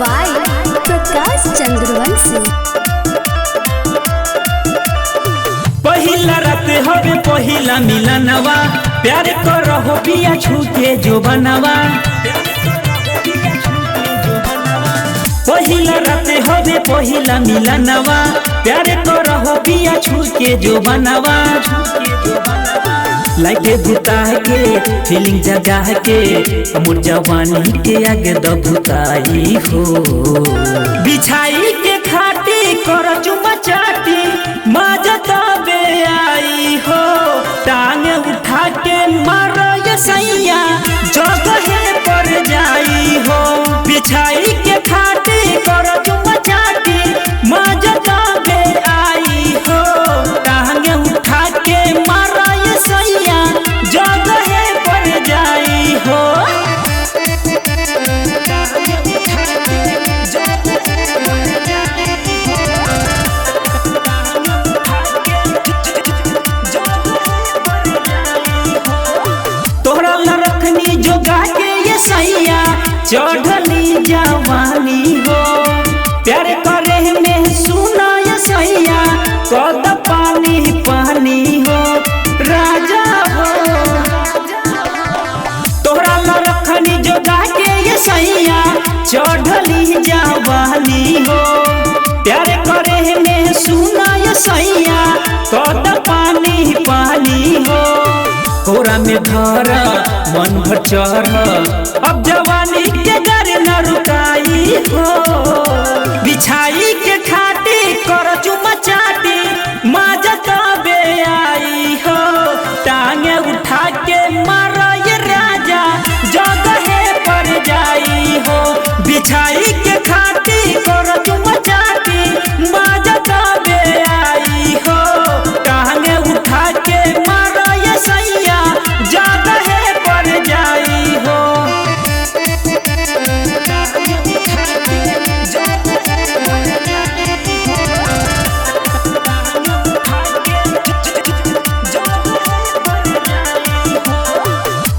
By Prakash Chandravanshi. पहिला रात हवे पहिला मिलनवा, प्यार करहो पिया छूके जो बनवा। पहिला रात हवे पहिला मिलनवा, प्यार करहो पिया छूके जो बनवा। लाइटे बुता के फीलिंग जगा के मोर जवानी के आगे दबुताई हो। बिछाई के खाटी कर चुमा चाटी मजा तबे आई हो। टांग उठा के मारो ये सैया जगह पर जाई हो। बिछाई के खाटी कर चुमा चाटी मजा तबे आई हो। टांग उठा के मारो ये सैया जगह पर जाई हो। सैया चढ़ली जवानी हो, प्यार करे में सुना ये सैया कद पानी पानी हो। राजा हो तोहरा न रखनी जोगा के ये सैया चढ़ली जवानी हो। प्यार करे में सुना ये सैया कद पानी पानी हो। कोरा में धर मन भर चढ़, अब जवानी के डर न रुकाई हो। बिछाई के खाटी कर चुमा चाटी मजा तबे आई हो। टांगे उठा के मारो ये राजा जगह पर जाई हो। बिछाई के खाटी कर चुमा चाटी मजा तबे आई हो। टांगे उठा के मारो ये सैया जगह पर जाई हो।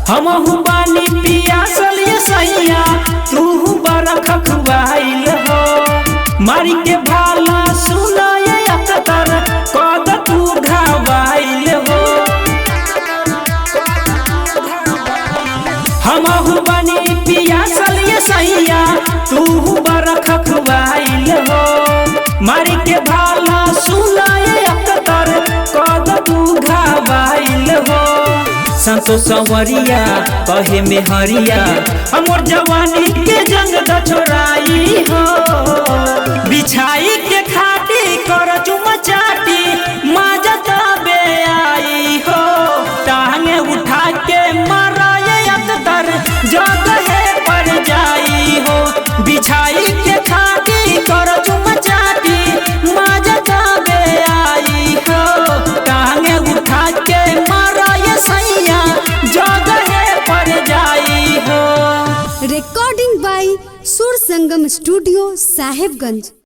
हमहु बानी पियासल ये सैया तू बरख खुआइल हो। मारी के भाला सुना ये अख्तर कद तू घावाइल हो। हमहु बानी पियासल ये सैया तू बरख खुआइल हो। मारी के भाला सुना ये अख्तर कद तू घावाइल हो। संतो संवरिया कहे में हरिया हमर जवानी के जंग द छोराई हो। बिछाई के खाटी कर चुमा चाटी मजा तबे आई हो। टांगे उठा के मारा ये अख्तर जगह पर जाई हो। बिछाई के खाटी कर चुमा चाटी मजा तबे आई हो। टांगे उठा के मारा ये सैया जगह पर जाई हो। रिकॉर्डिंग बाय सुर संगम स्टूडियो साहेबगंज।